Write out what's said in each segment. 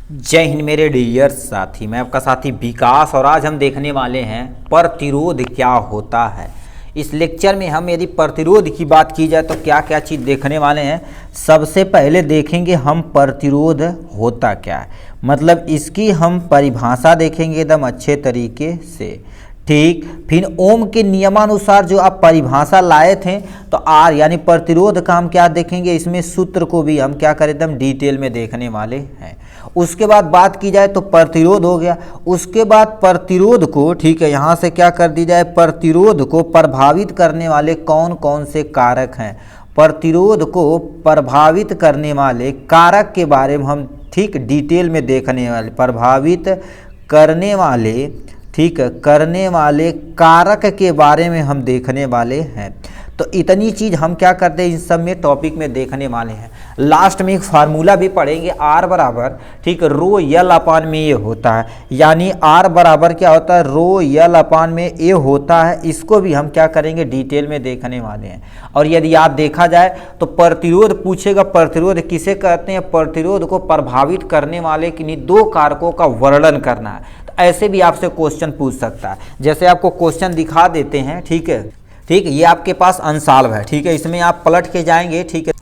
जय हिंद मेरे डियर साथी, मैं आपका साथी विकास और आज हम देखने वाले हैं प्रतिरोध क्या होता है। इस लेक्चर में हम यदि प्रतिरोध की बात की जाए तो क्या क्या चीज़ देखने वाले हैं। सबसे पहले देखेंगे हम प्रतिरोध होता क्या है, मतलब इसकी हम परिभाषा देखेंगे एकदम अच्छे तरीके से। ठीक, फिर ओम के नियमानुसार जो आप परिभाषा लाए थे तो आर यानी प्रतिरोध का हम क्या देखेंगे, इसमें सूत्र को भी हम क्या करें एकदम डिटेल में देखने वाले हैं। उसके बाद बात की जाए तो प्रतिरोध हो गया। उसके बाद प्रतिरोध को, ठीक है, यहाँ से क्या कर दी जाए, प्रतिरोध को प्रभावित करने वाले कौन कौन से कारक हैं। प्रतिरोध को प्रभावित करने वाले कारक के बारे में हम ठीक डिटेल में देखने वाले, प्रभावित करने वाले, ठीक है, करने वाले कारक के बारे में हम देखने वाले हैं। तो इतनी चीज़ हम क्या करते हैं, इन सब में टॉपिक में देखने वाले हैं। लास्ट में एक फार्मूला भी पढ़ेंगे, आर बराबर, ठीक, रो यल अपान में ए होता है, यानी आर बराबर क्या होता है, रो यल अपान में ए होता है। इसको भी हम क्या करेंगे, डिटेल में देखने वाले हैं। और यदि आप देखा जाए तो प्रतिरोध पूछेगा, प्रतिरोध किसे कहते हैं, प्रतिरोध को प्रभावित करने वाले किन्हीं दो कारकों का वर्णन करना है। ऐसे भी आपसे क्वेश्चन पूछ सकता है। जैसे आपको क्वेश्चन दिखा देते हैं, ठीक है, ठीक, ये आपके पास अनसॉल्व है, ठीक है, इसमें आप पलट के जाएंगे, ठीक है,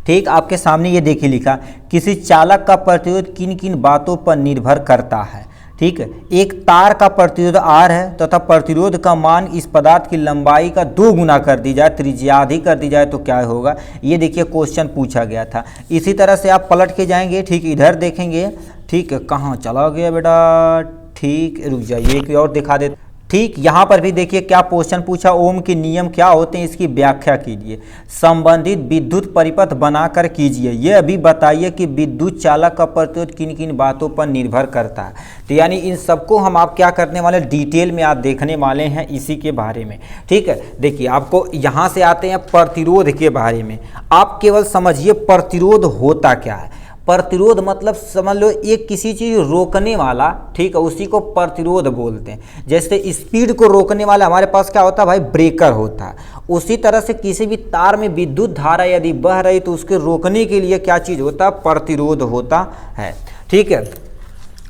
ठीक, आपके सामने ये देखिए लिखा, किसी चालक का प्रतिरोध किन किन बातों पर निर्भर करता है। ठीक है, एक तार का प्रतिरोध R है तथा प्रतिरोध का मान इस पदार्थ की लंबाई का 2 गुना कर दी जाए, त्रिज्या आधी कर दी जाए तो क्या होगा। ये देखिए क्वेश्चन पूछा गया था। इसी तरह से आप पलट के जाएंगे, ठीक, इधर देखेंगे, ठीक है, कहाँ चला गया बेटा, ठीक, रुक जाइए एक और दिखा दे। ठीक, यहाँ पर भी देखिए क्या क्वेश्चन पूछा, ओम के नियम क्या होते हैं, इसकी व्याख्या कीजिए, संबंधित विद्युत परिपथ बनाकर कीजिए, ये अभी बताइए कि विद्युत चालक का प्रतिरोध किन किन बातों पर निर्भर करता है। तो यानी इन सबको हम आप क्या करने वाले, डिटेल में आप देखने वाले हैं इसी के बारे में। ठीक है, देखिए आपको यहाँ से आते हैं प्रतिरोध के बारे में। आप केवल समझिए प्रतिरोध होता क्या है। प्रतिरोध मतलब समझ लो एक किसी चीज़ रोकने वाला, ठीक है, उसी को प्रतिरोध बोलते हैं। जैसे स्पीड को रोकने वाला हमारे पास क्या होता है भाई, ब्रेकर होता है। उसी तरह से किसी भी तार में विद्युत धारा यदि बह रही तो उसके रोकने के लिए क्या चीज़ होता है, प्रतिरोध होता है। ठीक है,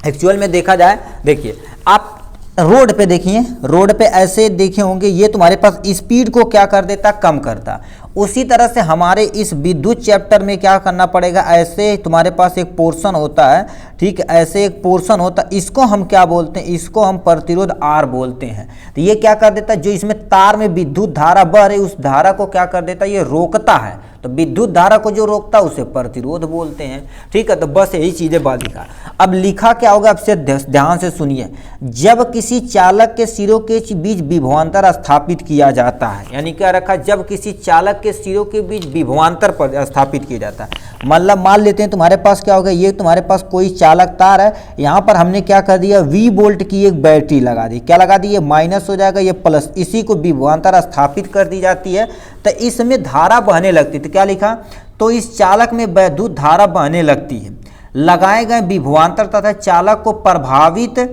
एक्चुअल में देखा जाए, देखिए आप रोड पे देखिए, रोड पे ऐसे देखे होंगे, ये तुम्हारे पास स्पीड को क्या कर देता, कम करता। उसी तरह से हमारे इस विद्युत चैप्टर में क्या करना पड़ेगा, ऐसे तुम्हारे पास एक पोर्शन होता है, ठीक है, ऐसे एक पोर्शन होता है, इसको हम क्या बोलते हैं, इसको हम प्रतिरोध R बोलते हैं। तो ये क्या कर देता है, जो इसमें तार में विद्युत धारा बह रही उस धारा को क्या कर देता है, ये रोकता है। तो विद्युत धारा को जो रोकता है उसे प्रतिरोध बोलते हैं। ठीक है, तो बस यही चीज़ें बात लिखा। अब लिखा क्या होगा, आपसे ध्यान से सुनिए, जब किसी चालक के सिरों के बीच विभवांतर स्थापित किया जाता है, यानी क्या रखा, जब किसी चालक के सिरों के बीच विभवांतर पर स्थापित किया जाता है। मतलब मान लेते हैं तुम्हारे पास क्या होगा, ये तुम्हारे पास कोई चालक तार है, यहाँ पर हमने क्या कर दिया, V वोल्ट की एक बैटरी लगा दी, क्या लगा दी, ये माइनस हो जाएगा, ये प्लस, इसी को विभवांतर स्थापित कर दी जाती है। तो इसमें धारा बहने लगती है, तो क्या लिखा, तो इस चालक में विद्युत धारा बहने लगती है। लगाए गए विभवांतर तथा चालक को प्रभावित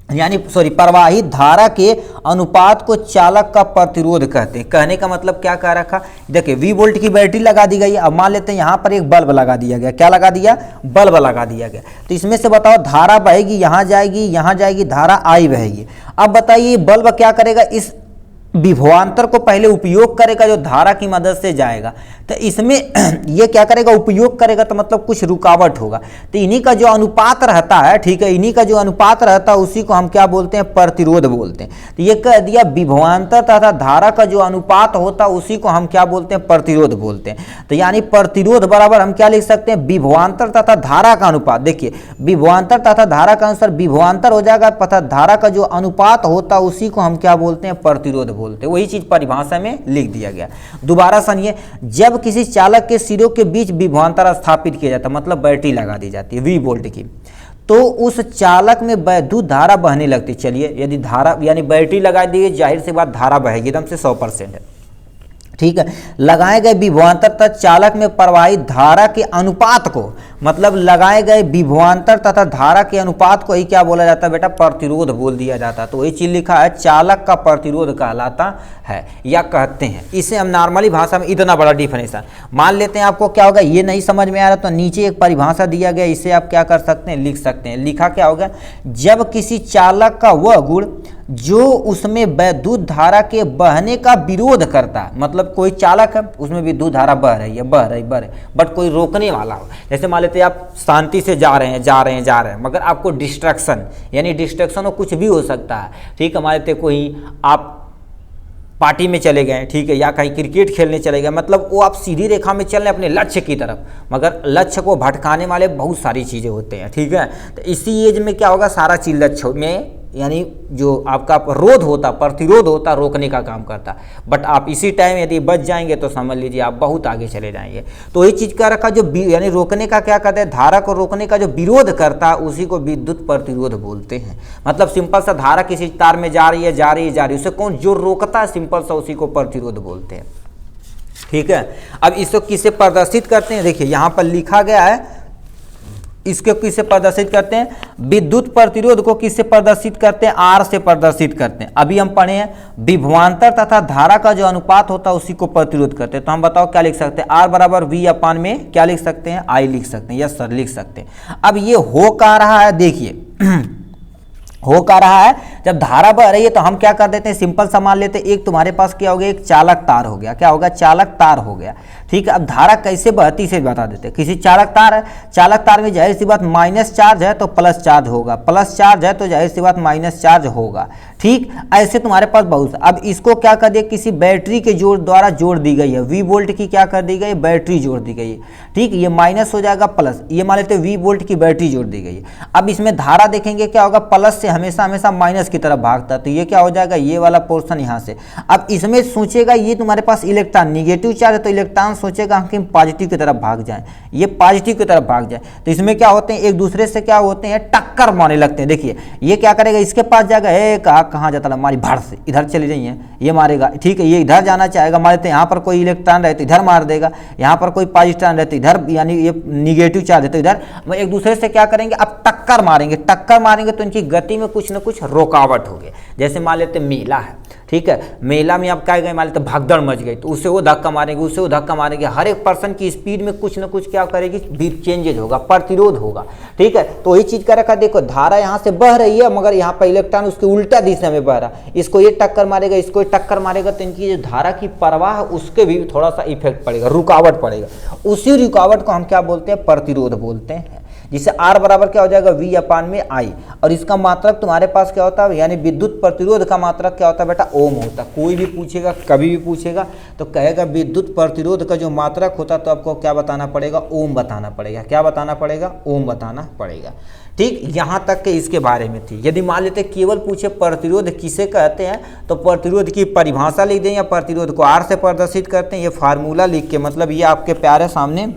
यानी प्रवाहित धारा के अनुपात को चालक का प्रतिरोध कहते हैं। कहने का मतलब क्या कह रखा, देखिए V वोल्ट की बैटरी लगा दी गई। अब मान लेते हैं यहाँ पर एक बल्ब लगा दिया गया, क्या लगा दिया, बल्ब लगा दिया गया। तो इसमें से बताओ धारा बहेगी, यहाँ जाएगी, धारा I बहेगी। अब बताइए बल्ब क्या करेगा, इस विभवांतर को पहले उपयोग करेगा जो धारा की मदद से जाएगा। तो इसमें ये क्या करेगा, उपयोग करेगा, तो मतलब कुछ रुकावट होगा। तो इन्हीं का जो अनुपात रहता है, ठीक है, इन्हीं का जो अनुपात रहता है उसी को हम क्या बोलते हैं, प्रतिरोध बोलते हैं। तो ये कह दिया विभवांतर तथा धारा का जो अनुपात होता है उसी को हम क्या बोलते हैं, प्रतिरोध बोलते हैं। तो यानी प्रतिरोध बराबर हम क्या लिख सकते हैं, विभवांतर तथा धारा का अनुपात। देखिए विभवांतर तथा धारा का अनुसार विभवांतर हो जाएगा तथा धारा का जो अनुपात होता है उसी को हम क्या बोलते हैं, प्रतिरोध बोलते हैं। वही चीज परिभाषा में लिख दिया गया। दोबारा सुनिए, जब किसी चालक के सिरों के बीच विभवांतर स्थापित किया जाता है, मतलब बैटरी लगा दी जाती है V वोल्ट की, तो उस चालक में विद्युत धारा बहने लगती। चलिए यदि धारा यानी बैटरी लगा दी, जाहिर सी बात धारा बहेगी एकदम से 100% है। ठीक है, लगाए गए विभवांतर तथा चालक में प्रवाहित धारा के अनुपात को मतलब लगाए गए विभवांतर तथा धारा के अनुपात को ही क्या बोला जाता है बेटा, प्रतिरोध बोल दिया जाता है। तो वही चीज लिखा है चालक का प्रतिरोध कहलाता है या कहते हैं। इसे हम नॉर्मली भाषा में इतना बड़ा डिफिनेशन मान लेते हैं। आपको क्या होगा, ये नहीं समझ में आ रहा तो नीचे एक परिभाषा दिया गया, इसे आप क्या कर सकते हैं, लिख सकते हैं। लिखा क्या होगा, जब किसी चालक का वह गुण जो उसमें विद्युत धारा के बहने का विरोध करता है, मतलब कोई चालक है उसमें विद्युत धारा बह रही है बट कोई रोकने वाला हो। जैसे मान लेते हैं आप शांति से जा रहे हैं मगर आपको डिस्ट्रैक्शन, यानी डिस्ट्रैक्शन हो कुछ भी हो सकता है, ठीक है। मान लेते कोई आप पार्टी में चले गए, ठीक है, या कहीं क्रिकेट खेलने चले गए, मतलब वो आप सीधी रेखा में चल रहे हैं अपने लक्ष्य की तरफ, मगर लक्ष्य को भटकाने वाले बहुत सारी चीज़ें होते हैं, ठीक है। तो इसी एज में क्या होगा, सारा चीज लक्ष्य में यानी जो आपका रोध होता, प्रतिरोध होता, रोकने का काम करता। बट आप इसी टाइम यदि बच जाएंगे तो समझ लीजिए आप बहुत आगे चले जाएंगे। तो ये चीज़ का रखा, जो यानी रोकने का क्या कहते हैं, धारा को रोकने का जो विरोध करता है उसी को विद्युत प्रतिरोध बोलते हैं। मतलब सिंपल सा धारा किसी तार में जा रही है उसे कौन जो रोकता है, सिंपल सा उसी को प्रतिरोध बोलते हैं, ठीक है। अब इसको किसे प्रदर्शित करते हैं, देखिए यहाँ पर लिखा गया है, इसको किससे प्रदर्शित करते हैं, विद्युत प्रतिरोध को किससे प्रदर्शित करते हैं, आर से प्रदर्शित करते हैं। अभी हम पढ़े हैं विभवांतर तथा धारा का जो अनुपात होता है उसी को प्रतिरोध करते हैं। तो हम बताओ क्या लिख सकते हैं, आर बराबर वी अपान में क्या लिख सकते हैं, आई लिख सकते हैं, यस सर लिख सकते हैं। अब ये हो क्या रहा है, देखिए हो क्या रहा है, जब धारा बह रही है तो हम क्या कर देते हैं, सिंपल सा मान लेते हैं, एक तुम्हारे पास क्या हो गया, एक चालक तार हो गया, क्या होगा, चालक तार हो गया, ठीक है। अब धारा कैसे बहती से बता देते हैं, किसी चालक तार है, चालक तार में जाहिर सी बात माइनस चार्ज है तो प्लस चार्ज होगा, प्लस चार्ज है तो जाहिर सी बात माइनस चार्ज होगा, ठीक। ऐसे तुम्हारे पास बहुत, अब इसको क्या कर दिया, किसी बैटरी के द्वारा जोड़ दी गई है, वी वोल्ट की क्या कर दी गई, बैटरी जोड़ दी गई है, ठीक। ये माइनस हो जाएगा प्लस, ये मान लेते हैं वी वोल्ट की बैटरी जोड़ दी गई है। अब इसमें धारा देखेंगे क्या होगा, प्लस से हमेशा माइनस की तरफ भागता है, तो ये क्या हो जाएगा, ये वाला पोर्शन यहाँ से। अब इसमें सोचेगा ये तुम्हारे पास इलेक्ट्रॉन निगेटिव चार्ज है तो इलेक्ट्रॉन सोचेगा कि पॉजिटिव की तरफ भाग जाए, ये पॉजिटिव की तरफ भाग जाए, तो इसमें क्या होते हैं, एक दूसरे से क्या होते हैं, टक्कर मारने लगते हैं। देखिए ये क्या करेगा, इसके पास जाएगा, कहाँ जाता है, हमारी भाड़ से इधर चली जाइए, ये मारेगा, ठीक है। ये इधर जाना चाहेगा, मान लेते हैं यहाँ पर कोई इलेक्ट्रॉन रहे तो इधर मार देगा, यहाँ पर कोई पॉजिटिव रहे तो इधर, यानी ये निगेटिव चार्ज है तो इधर, एक दूसरे से क्या करेंगे, अब टक्कर मारेंगे तो इनकी गति में कुछ न कुछ रुकावट होगी। जैसे मान लेते मेला है, ठीक है, मेला में आप क्या गए, मान लेते भगदड़ मच गई तो उससे वो धक्का मारेंगे, हर एक पर्सन की स्पीड में कुछ ना कुछ क्या करेगी, भी चेंजेज होगा, प्रतिरोध होगा, ठीक है। तो यही चीज का रखा, देखो धारा यहाँ से बह रही है मगर यहाँ पर इलेक्ट्रॉन उसके उल्टा दिशा में बह रहा है, इसको ये टक्कर मारेगा, इसको ये टक्कर मारेगा, तो इनकी जो धारा की प्रवाह उसके भी थोड़ा सा इफेक्ट पड़ेगा, रुकावट पड़ेगा। उसी रुकावट को हम क्या बोलते हैं, प्रतिरोध बोलते हैं। जिससे आर बराबर क्या हो जाएगा, वी अपान में आई, और इसका मात्रक तुम्हारे पास क्या होता है, यानी विद्युत प्रतिरोध का मात्रक क्या होता है बेटा, ओम होता है। कोई भी पूछेगा, कभी भी पूछेगा तो कहेगा विद्युत प्रतिरोध का जो मात्रक होता है तो आपको क्या बताना पड़ेगा, ओम बताना पड़ेगा। क्या बताना पड़ेगा, ओम बताना पड़ेगा, ठीक। यहाँ तक के इसके बारे में थी। यदि मान लेते केवल पूछे प्रतिरोध किसे कहते हैं तो प्रतिरोध की परिभाषा लिख दें या प्रतिरोध को आर से प्रदर्शित करते हैं, ये फार्मूला लिख के, मतलब ये आपके प्यारे सामने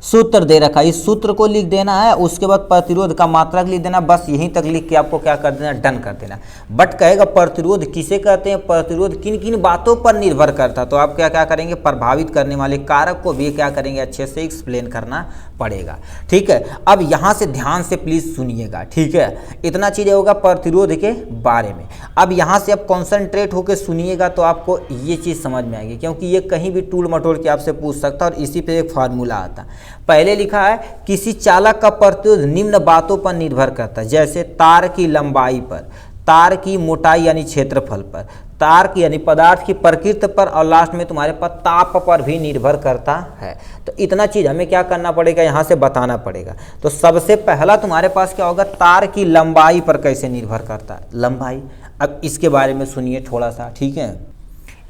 सूत्र दे रखा है, इस सूत्र को लिख देना है, उसके बाद प्रतिरोध का मात्रक लिख देना, बस यहीं तक लिख के आपको क्या कर देना, डन कर देना। बट कहेगा प्रतिरोध किसे कहते हैं, प्रतिरोध किन किन बातों पर निर्भर करता, तो आप क्या क्या करेंगे, प्रभावित करने वाले कारक को भी क्या करेंगे, अच्छे से एक्सप्लेन करना पड़ेगा, ठीक है। अब यहाँ से ध्यान से प्लीज सुनिएगा, ठीक है, इतना चीज़ें होगा प्रतिरोध के बारे में। अब यहाँ से आप कॉन्सेंट्रेट होकर सुनिएगा तो आपको ये चीज़ समझ में आएगी, क्योंकि ये कहीं भी टूल मटोल के आपसे पूछ सकता है और इसी पे एक फार्मूला आता है। पहले लिखा है किसी चालक का प्रतिरोध निम्न बातों पर निर्भर करता है, जैसे तार की लंबाई पर, तार की मोटाई यानी क्षेत्रफल पर, तार की यानी पदार्थ की प्रकृति पर, और लास्ट में तुम्हारे पास ताप पर भी निर्भर करता है। तो इतना चीज हमें क्या करना पड़ेगा, यहाँ से बताना पड़ेगा। तो सबसे पहला तुम्हारे पास क्या होगा, तार की लंबाई पर कैसे निर्भर करता है, लंबाई। अब इसके बारे में सुनिए थोड़ा सा, ठीक है।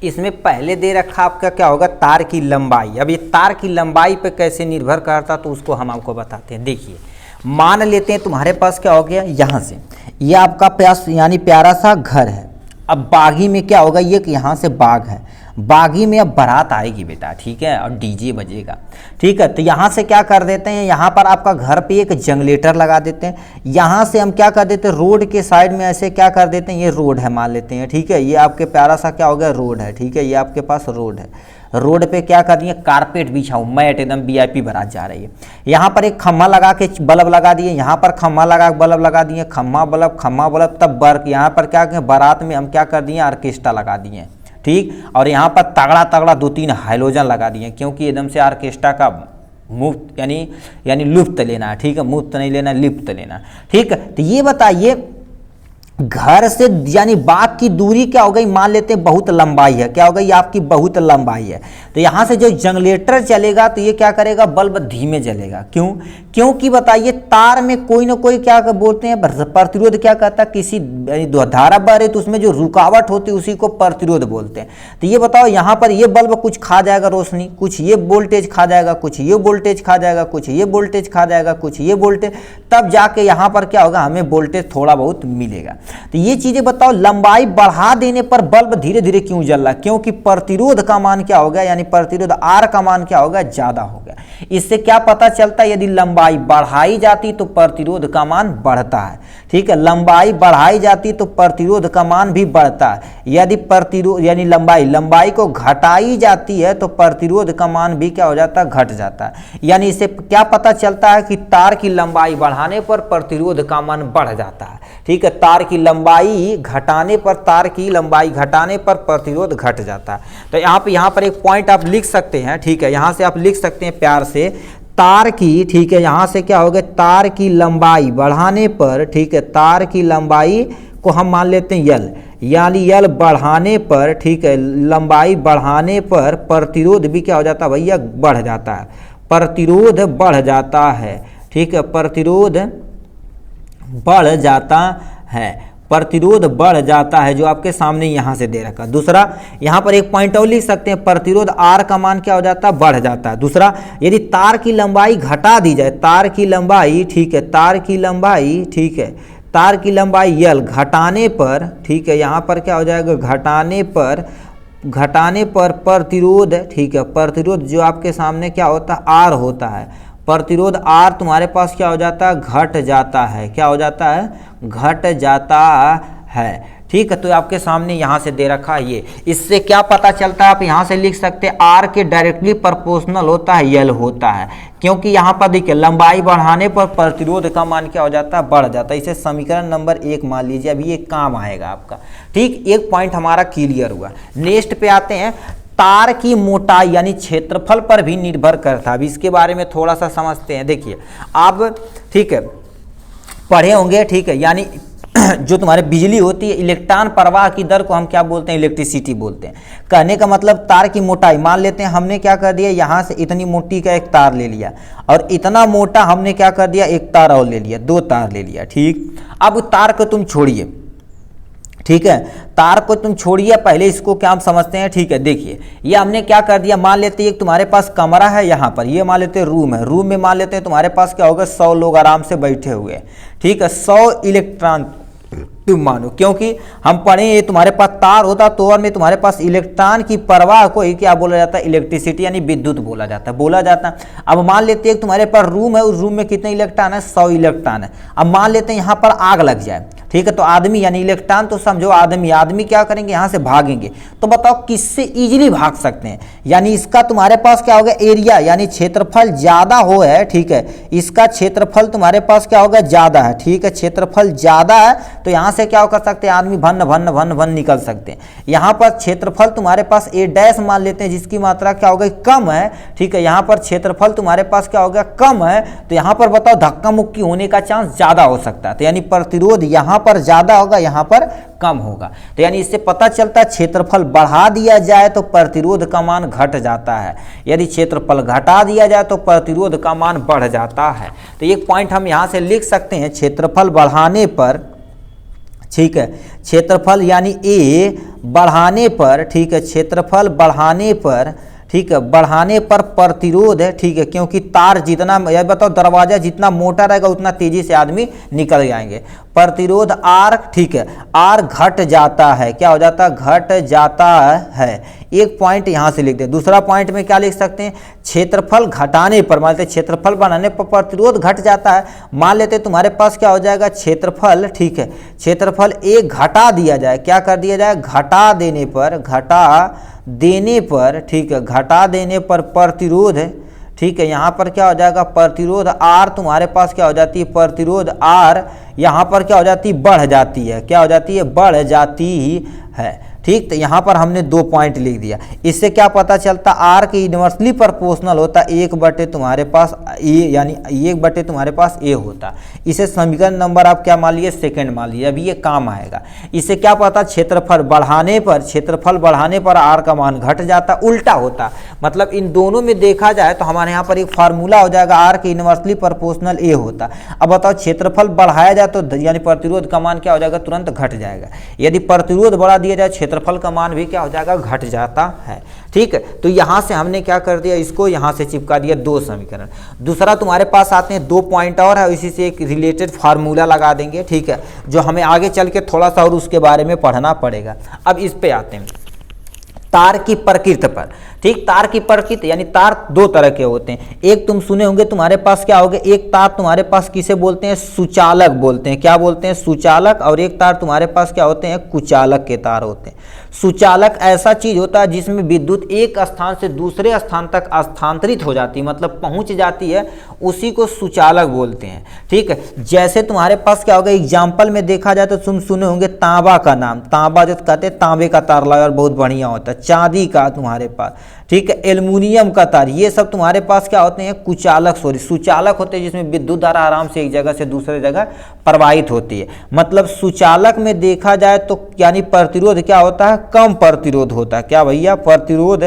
इसमें पहले दे रखा आपका क्या होगा, तार की लंबाई। अब ये तार की लंबाई पे कैसे निर्भर करता तो उसको हम आपको बताते हैं। देखिए मान लेते हैं तुम्हारे पास क्या हो गया, यहाँ से ये आपका प्यास यानी प्यारा सा घर है। अब बागी में क्या होगा, ये यहाँ से बाग है, बागी में अब बारात आएगी बेटा, ठीक है, और डीजे बजेगा, ठीक है। तो यहाँ से क्या कर देते हैं, यहाँ पर आपका घर पे एक जनरेटर लगा देते हैं। यहाँ से हम क्या कर देते हैं, रोड के साइड में ऐसे क्या कर देते हैं, ये रोड है मान लेते हैं, ठीक है, ये आपके प्यारा सा क्या हो गया, रोड है, ठीक है, ये आपके पास रोड है। रोड पे क्या कर दिए, कारपेट बिछाऊं, मैट एकदम वीआईपी बारात जा रही है। यहाँ पर एक खम्मा लगा के बल्ब लगा दिए, यहाँ पर खम्मा लगा के बल्ब लगा दिए, खम्मा बल्ब, तब बर्क यहाँ पर क्या करें, बारात में हम क्या कर दिए, ऑर्केस्ट्रा लगा दिए, ठीक। और यहाँ पर तगड़ा तगड़ा 2-3 हाइलोजन लगा दिए, क्योंकि एकदम से ऑर्केस्ट्रा का मुफ्त यानी लुफ्त लेना है, ठीक है, मुफ्त नहीं लेना, लिफ्ट लेना, ठीक है। तो ये बताइए घर से यानी बाग की दूरी क्या हो गई, मान लेते हैं बहुत लंबाई है, क्या हो गई आपकी, बहुत लंबाई है। तो यहाँ से जो जनरेटर चलेगा तो ये क्या करेगा, बल्ब धीमे जलेगा, क्यों, क्योंकि बताइए तार में कोई ना कोई क्या बोलते हैं, प्रतिरोध क्या कहता है, किसी धारा बह रही तो उसमें जो रुकावट होती है उसी को प्रतिरोध बोलते हैं। तो ये बताओ यहाँ पर ये बल्ब कुछ खा जाएगा रोशनी, कुछ ये वोल्टेज खा जाएगा, कुछ ये वोल्टेज खा जाएगा, कुछ ये वोल्टेज खा जाएगा, कुछ ये वोल्टेज, तब जाके यहाँ पर क्या होगा, हमें वोल्टेज थोड़ा बहुत मिलेगा। तो ये चीजें बताओ, लंबाई बढ़ा देने पर बल्ब धीरे धीरे क्यों जल रहा है, क्योंकि प्रतिरोध का मान क्या होगा, यानी प्रतिरोध आर का मान क्या होगा, ज्यादा होगा। इससे क्या पता चलता है, यदि लंबाई बढ़ाई जाती तो प्रतिरोध का मान बढ़ता है, ठीक है, लंबाई बढ़ाई जाती तो प्रतिरोध का मान भी बढ़ता है। यदि प्रतिरोध यानी लंबाई को घटाई जाती है तो प्रतिरोध का मान भी क्या हो जाता है, घट जाता है। यानी इससे क्या पता चलता है कि तार की लंबाई बढ़ाने पर प्रतिरोध का मान बढ़ जाता है, ठीक है, तार की लंबाई घटाने पर प्रतिरोध घट जाता है। तो यहाँ पर एक पॉइंट आप लिख सकते हैं, ठीक है, यहाँ से आप लिख सकते हैं प्यार से, तार की, ठीक है, यहाँ से क्या हो गया, तार की लंबाई बढ़ाने पर, ठीक है, तार की लंबाई को हम मान लेते हैं यल, यानी यल बढ़ाने पर, ठीक है, लंबाई बढ़ाने पर प्रतिरोध भी क्या हो जाता है भैया, बढ़ जाता है, प्रतिरोध बढ़ जाता है, ठीक है, प्रतिरोध बढ़ जाता है, प्रतिरोध बढ़ जाता है, जो आपके सामने यहाँ से दे रखा। दूसरा यहाँ पर एक पॉइंट और लिख सकते हैं, प्रतिरोध आर का मान क्या हो जाता है, बढ़ जाता है। दूसरा, यदि तार की लंबाई घटा दी जाए, तार की लंबाई, ठीक है, तार की लंबाई, ठीक है, तार की लंबाई यल घटाने पर, ठीक है, यहाँ पर क्या हो जाएगा, घटाने पर प्रतिरोध, ठीक है, प्रतिरोध जो आपके सामने क्या होता है, आर होता है, प्रतिरोध आर तुम्हारे पास क्या हो जाता है, घट जाता है, क्या हो जाता है, घट जाता है, ठीक है। तो आपके सामने यहाँ से दे रखा है ये, इससे क्या पता चलता है, आप यहाँ से लिख सकते हैं आर के डायरेक्टली प्रोपोर्शनल होता है, यल होता है, क्योंकि यहाँ पर देखिए लंबाई बढ़ाने पर प्रतिरोध का मान क्या हो जाता है, बढ़ जाता है। इसे समीकरण नंबर 1 मान लीजिए, अभी ये काम आएगा आपका, ठीक। एक पॉइंट हमारा क्लियर हुआ। नेक्स्ट पे आते हैं, तार की मोटाई यानी क्षेत्रफल पर भी निर्भर करता है। अब इसके बारे में थोड़ा सा समझते हैं। देखिए आप, ठीक है, पढ़े होंगे, ठीक है, यानी जो तुम्हारे बिजली होती है, इलेक्ट्रॉन प्रवाह की दर को हम क्या बोलते हैं, इलेक्ट्रिसिटी बोलते हैं। कहने का मतलब तार की मोटाई, मान लेते हैं हमने क्या कर दिया, यहाँ से इतनी मोटी का एक तार ले लिया और इतना मोटा हमने क्या कर दिया, एक तार और ले लिया, 2 तार ले लिया, ठीक। अब तार को तुम छोड़िए, ठीक है, तार को तुम छोड़िए, पहले इसको क्या हम समझते हैं, ठीक है। देखिए ये हमने क्या कर दिया, मान लेते हैं तुम्हारे पास कमरा है, यहाँ पर ये मान लेते हैं रूम है, रूम में मान लेते हैं तुम्हारे पास क्या होगा, 100 लोग आराम से बैठे हुए हैं, ठीक है, 100 इलेक्ट्रॉन तुम मानो, क्योंकि हम पढ़े ये तुम्हारे पास तार होता तो और में तुम्हारे पास इलेक्ट्रॉन की प्रवाह को ही क्या बोला जाता है, इलेक्ट्रिसिटी यानी विद्युत बोला जाता है। अब मान लेते हैं तुम्हारे पास रूम है, उस रूम में कितने इलेक्ट्रॉन है, 100 इलेक्ट्रॉन है। अब मान लेते हैं यहाँ पर आग लग जाए, ठीक है, तो आदमी यानी इलेक्ट्रॉन तो समझो आदमी क्या करेंगे, यहाँ से भागेंगे। तो बताओ किससे इजीली भाग सकते हैं, यानी इसका तुम्हारे पास क्या होगा, एरिया यानी क्षेत्रफल ज्यादा हो है, ठीक है, इसका क्षेत्रफल तुम्हारे पास क्या होगा, ज्यादा है, ठीक है, क्षेत्रफल ज्यादा है, तो यहाँ से क्या कर सकते हैं, आदमी भन भन भन भन निकल सकते हैं। यहाँ पर क्षेत्रफल तुम्हारे पास ए डैश मान लेते हैं, जिसकी मात्रा क्या होगा, कम है, ठीक है, यहाँ पर क्षेत्रफल तुम्हारे पास क्या होगा, कम है, तो यहाँ पर बताओ धक्का मुक्की होने का चांस ज्यादा हो सकता है। तो यानी प्रतिरोध यहाँ पर ज्यादा होगा, यहाँ पर कम होगा। तो यानी इससे पता चलता है क्षेत्रफल बढ़ा दिया जाए तो प्रतिरोध का मान घट जाता है, यदि क्षेत्रफल घटा दिया जाए तो प्रतिरोध का मान बढ़ जाता है। तो एक पॉइंट हम यहाँ से लिख सकते हैं, क्षेत्रफल बढ़ाने पर, ठीक है, क्षेत्रफल यानी ए बढ़ाने पर, ठीक है, क्षेत्रफल बढ़ाने पर, ठीक है, बढ़ाने पर प्रतिरोध है, ठीक है, क्योंकि तार जितना, यह बताओ दरवाजा जितना मोटा रहेगा उतना तेजी से आदमी निकल जाएंगे। प्रतिरोध आर, ठीक है, आर घट जाता है, क्या हो जाता है, घट जाता है। एक पॉइंट यहाँ से लिख दे। दूसरा पॉइंट में क्या लिख सकते हैं, क्षेत्रफल घटाने पर, मान लेते क्षेत्रफल बढ़ाने पर प्रतिरोध घट जाता है। मान लेते तुम्हारे पास क्या हो जाएगा, क्षेत्रफल, ठीक है, क्षेत्रफल एक घटा दिया जाए, क्या कर दिया जाए, घटा देने पर, घटा देने पर, ठीक है, घटा देने पर प्रतिरोध, ठीक है, यहाँ पर क्या हो जाएगा प्रतिरोध R तुम्हारे पास क्या हो जाती है, प्रतिरोध R यहाँ पर क्या हो जाती है, बढ़ जाती है, क्या हो जाती है, बढ़ जाती है। ठीक, तो यहाँ पर हमने 2 पॉइंट लिख दिया। इससे क्या पता चलता, R के इन्वर्सली प्रोपोर्शनल होता 1 बटे तुम्हारे पास A, यानी 1 बटे तुम्हारे पास A होता। इसे समीकरण नंबर आप क्या मान लिए, सेकंड मान लिए। अभी ये काम आएगा। इससे क्या पता, क्षेत्रफल बढ़ाने पर R का मान घट जाता, उल्टा होता। मतलब इन दोनों में देखा जाए तो हमारे यहाँ पर एक फार्मूला हो जाएगा, R के इन्वर्सली प्रोपोर्शनल A होता। अब बताओ क्षेत्रफल बढ़ाया जाए तो यानी प्रतिरोध का मान क्या हो जाएगा, तुरंत घट जाएगा। यदि प्रतिरोध बढ़ा दिया जाए, क्षेत्रफल का मान भी क्या हो जाएगा, घट जाता है। ठीक है, तो यहां से हमने क्या कर दिया, इसको यहां से चिपका दिया 2 समीकरण। दूसरा तुम्हारे पास आते हैं 2 पॉइंट और है, इसी से एक रिलेटेड फार्मूला लगा देंगे। ठीक है, जो हमें आगे चल के थोड़ा सा और उसके बारे में पढ़ना पड़ेगा। अब इस पे आते हैं तार की प्रकृति पर। ठीक, तार की प्रकृति यानी तार 2 तरह के होते हैं। एक तुम सुने होंगे तुम्हारे पास क्या होगा, एक तार तुम्हारे पास किसे बोलते हैं, सुचालक बोलते हैं। क्या बोलते हैं, सुचालक। और एक तार तुम्हारे पास क्या होते हैं, कुचालक के तार होते हैं। सुचालक ऐसा चीज होता है जिसमें विद्युत एक स्थान से दूसरे स्थान तक स्थानांतरित हो जाती है, मतलब पहुंच जाती है, उसी को सुचालक बोलते हैं। ठीक है, जैसे तुम्हारे पास क्या होगा, एग्जाम्पल में देखा जाए तो तुम सुने होंगे तांबा का नाम, तांबा जो कहते हैं तांबे का तार लगा और बहुत बढ़िया होता है। चांदी का तुम्हारे पास, ठीक है, एल्युमिनियम का तार, ये सब तुम्हारे पास क्या होते हैं, कुचालक, सुचालक होते हैं, जिसमें विद्युत धारा आराम से एक जगह से दूसरे जगह प्रवाहित होती है। मतलब सुचालक में देखा जाए तो यानी प्रतिरोध क्या होता है, कम प्रतिरोध होता है। क्या भैया, प्रतिरोध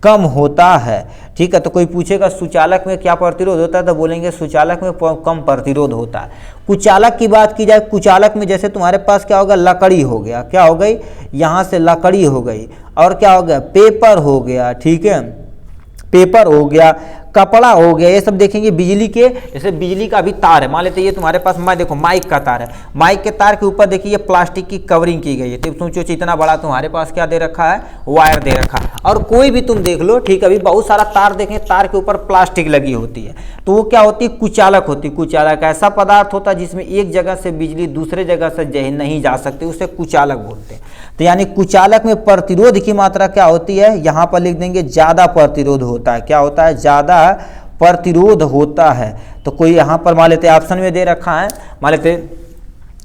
कम होता है। ठीक है, तो कोई पूछेगा सुचालक में क्या प्रतिरोध होता है, तो बोलेंगे सुचालक में कम प्रतिरोध होता है। कुचालक की बात की जाए, कुचालक में जैसे तुम्हारे पास क्या होगा, लकड़ी हो गया, क्या हो गई, यहाँ से लकड़ी हो गई, और क्या हो गया, पेपर हो गया। ठीक है, पेपर हो गया, कपड़ा हो गया, ये सब देखेंगे। बिजली के, जैसे बिजली का भी तार है, मान लेते ये तुम्हारे पास, मैं देखो माइक का तार है, माइक के तार के ऊपर देखिए प्लास्टिक की कवरिंग की गई है। तो सोचो इतना बड़ा तुम्हारे पास क्या दे रखा है, वायर दे रखा है। और कोई भी तुम देख लो, ठीक है, अभी बहुत सारा तार देखें, तार के ऊपर प्लास्टिक लगी होती है, तो वो क्या होती है, कुचालक होती है। कुचालक ऐसा पदार्थ होता है जिसमें एक जगह से बिजली दूसरे जगह से नहीं जा सकती, उसे कुचालक बोलते हैं। तो यानी कुचालक में प्रतिरोध की मात्रा क्या होती है, यहाँ पर लिख देंगे ज्यादा प्रतिरोध होता है। क्या होता है, ज्यादा प्रतिरोध होता है। तो कोई यहाँ पर मान लेते ऑप्शन में दे रखा है, मान लेते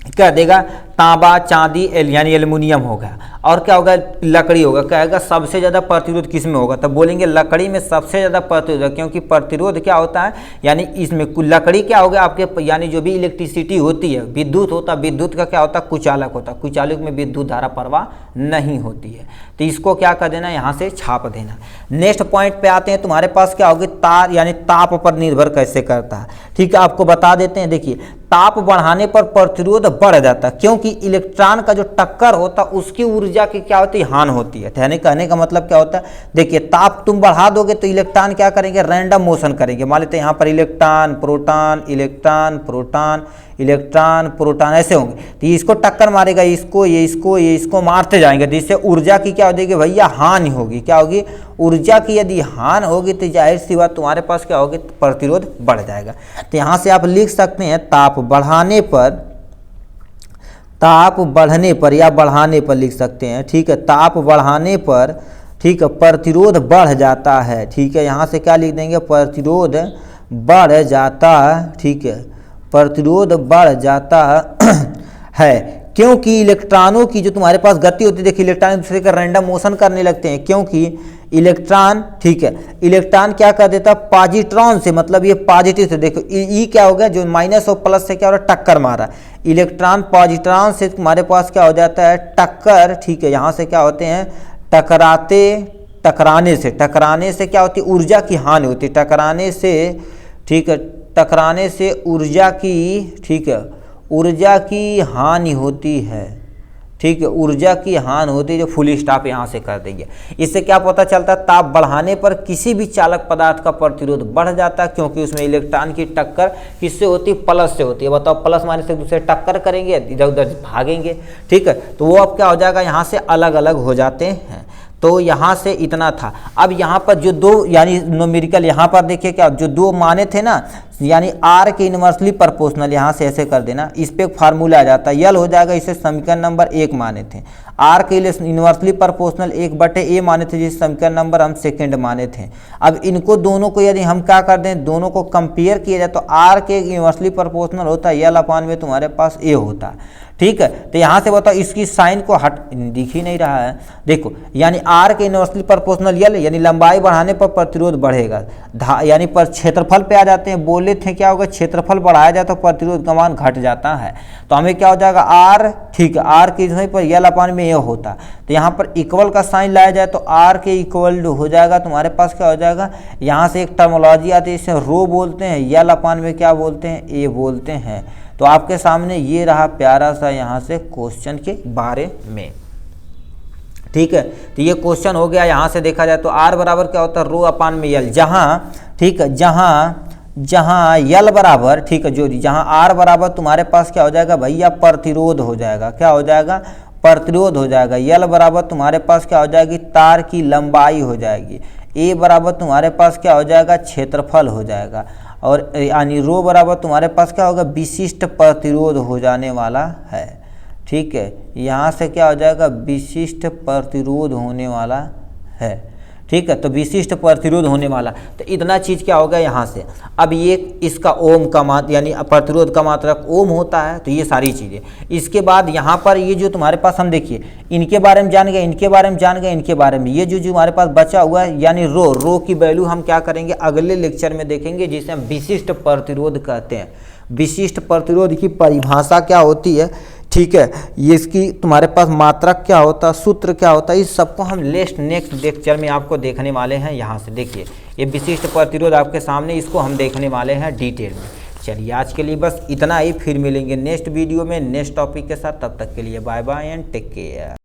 क्या देगा, तांबा, चांदी, यानी एल्युमिनियम होगा, और क्या होगा, लकड़ी होगा। कहेगा सबसे ज़्यादा प्रतिरोध किस में होगा, तब बोलेंगे लकड़ी में सबसे ज़्यादा प्रतिरोध है, क्योंकि प्रतिरोध क्या होता है, यानी इसमें लकड़ी क्या होगा आपके, यानी जो भी इलेक्ट्रिसिटी होती है, विद्युत होता है, विद्युत का क्या होता है, कुचालक होता है। कुचालक में विद्युत धारा प्रवाह नहीं होती है, तो इसको क्या कर देना, यहाँ से छाप देना। नेक्स्ट पॉइंट पे आते हैं, तुम्हारे पास क्या होगी, तार यानी ताप पर निर्भर कैसे करता है। ठीक है, आपको बता देते हैं। देखिए, ताप बढ़ाने पर प्रतिरोध बढ़ जाता है, क्योंकि इलेक्ट्रॉन का जो टक्कर होता है उसकी ऊर्जा की क्या होती है, हानि होती है। कहने का मतलब क्या होता है, देखिए ताप तुम बढ़ा दोगे तो इलेक्ट्रॉन क्या करेंगे, रैंडम मोशन करेंगे। मान लेते हैं यहाँ पर electron proton, electron proton, electron proton ऐसे होंगे, तो इसको टक्कर मारेगा, इसको ये इसको मारते जाएंगे, जिससे ऊर्जा की क्या हो जाएगी भैया, हानि होगी। क्या होगी, ऊर्जा की यदि हानि होगी तो जाहिर सी बात तुम्हारे पास क्या होगी, प्रतिरोध बढ़ जाएगा। तो यहाँ से आप लिख सकते हैं ताप बढ़ाने पर, ताप बढ़ने पर या बढ़ाने पर लिख सकते हैं। ठीक है, ताप बढ़ाने पर, ठीक है, प्रतिरोध बढ़ जाता है। ठीक है, यहाँ से क्या लिख देंगे, प्रतिरोध बढ़ जाता है। ठीक है, प्रतिरोध बढ़ जाता है, क्योंकि इलेक्ट्रॉनों की जो तुम्हारे पास गति होती है, देखिए इलेक्ट्रॉन एक दूसरे का रैंडम मोशन करने लगते हैं, क्योंकि इलेक्ट्रॉन, ठीक है, इलेक्ट्रॉन क्या कर देता है, पॉजिट्रॉन से, मतलब ये पॉजिटिव से, देखो ई क्या हो गया, जो माइनस और प्लस से क्या हो रहा है, टक्कर मारा। इलेक्ट्रॉन पॉजिट्रॉन से तुम्हारे पास क्या हो जाता है, टक्कर। ठीक है, यहाँ से क्या होते हैं, टकराने से क्या होती है, ऊर्जा की हानि होती है। टकराने से, ठीक है, टकराने से ऊर्जा की, ठीक है, ऊर्जा की हानि होती है। ठीक है, ऊर्जा की हानि होती है, जो फुल स्टॉप यहाँ से कर देंगे। इससे क्या पता चलता है, ताप बढ़ाने पर किसी भी चालक पदार्थ का प्रतिरोध बढ़ जाता है, क्योंकि उसमें इलेक्ट्रॉन की टक्कर किससे होती है, प्लस से होती है। बताओ, प्लस माइनस एक दूसरे टक्कर करेंगे, इधर उधर भागेंगे। ठीक है, तो वो अब क्या हो जाएगा, यहाँ से अलग अलग हो जाते हैं। तो यहाँ से इतना था। अब यहाँ पर जो 2 यानी न्यूमेरिकल, यहाँ पर देखिए क्या, जो 2 माने थे ना, यानी आर के इन्वर्सली प्रोपोर्शनल, यहाँ से ऐसे कर देना, इस पे एक फार्मूला आ जाता है, यल हो जाएगा, इसे समीकरण नंबर 1 माने थे। आर के लिए इन्वर्सली प्रोपोर्शनल 1/a माने थे, जिस समीकरण नंबर हम सेकंड माने थे। अब इनको दोनों को यदि हम क्या कर दें, दोनों को कंपेयर किया जाए तो आर के इन्वर्सली प्रोपोर्शनल होता है यल अपान में तुम्हारे पास ए होता है, ठीक है। तो यहाँ से बताओ इसकी साइन को हट, दिख ही नहीं रहा है, देखो, यानी आर के इन्वर्सली प्रोपोर्शनल यल, यानी लंबाई बढ़ाने पर प्रतिरोध बढ़ेगा, यानी पर क्षेत्रफल पे आ जाते हैं, बोले थे क्या होगा, क्षेत्रफल बढ़ाया जाए तो प्रतिरोध का मान घट जाता है, तो हमें क्या हो जाएगा आर, ठीक है, आर के पर यल अपान में ये होता, तो यहाँ पर इक्वल का साइन लाया जाए तो आर के इक्वल हो जाएगा तुम्हारे पास क्या हो जाएगा, यहाँ से एक टर्मोलॉजी आती है, इसे रो बोलते हैं, यल अपान में क्या बोलते हैं, ए बोलते हैं। तो आपके सामने ये रहा प्यारा सा यहाँ से क्वेश्चन के बारे में, ठीक है। तो ये क्वेश्चन हो गया। यहाँ से देखा जाए तो आर बराबर क्या होता है, रो अपान में यल, जहाँ, ठीक है, जहाँ यल बराबर, ठीक है, जो जहाँ आर बराबर तुम्हारे पास क्या हो जाएगा भैया, प्रतिरोध हो जाएगा, क्या हो जाएगा, प्रतिरोध हो जाएगा। यल बराबर तुम्हारे पास क्या हो जाएगी, तार की लंबाई हो जाएगी। ए बराबर तुम्हारे पास क्या हो जाएगा, क्षेत्रफल हो जाएगा। और यानी रो बराबर तुम्हारे पास क्या होगा, विशिष्ट प्रतिरोध हो जाने वाला है, ठीक है। यहाँ से क्या हो जाएगा, विशिष्ट प्रतिरोध होने वाला है, ठीक है। तो विशिष्ट प्रतिरोध होने वाला, तो इतना चीज़ क्या होगा यहाँ से। अब ये इसका ओम का मात्रा, यानी प्रतिरोध का मात्रक ओम होता है, तो ये सारी चीज़ें। इसके बाद यहाँ पर ये जो तुम्हारे पास हम देखिए, इनके बारे में जान गए, इनके बारे में जान गए, इनके बारे में, ये जो हमारे पास बचा हुआ है, यानी रो की वैल्यू हम क्या करेंगे, अगले लेक्चर में देखेंगे, जिसे हम विशिष्ट प्रतिरोध कहते हैं। विशिष्ट प्रतिरोध की परिभाषा क्या होती है, ठीक है, ये इसकी तुम्हारे पास मात्रक क्या होता है, सूत्र क्या होता है, इस सबको हम नेक्स्ट लेक्चर में आपको देखने वाले हैं। यहाँ से देखिए ये विशिष्ट प्रतिरोध आपके सामने, इसको हम देखने वाले हैं डिटेल में। चलिए आज के लिए बस इतना ही, फिर मिलेंगे नेक्स्ट वीडियो में नेक्स्ट टॉपिक के साथ, तब तक के लिए bye bye and take care.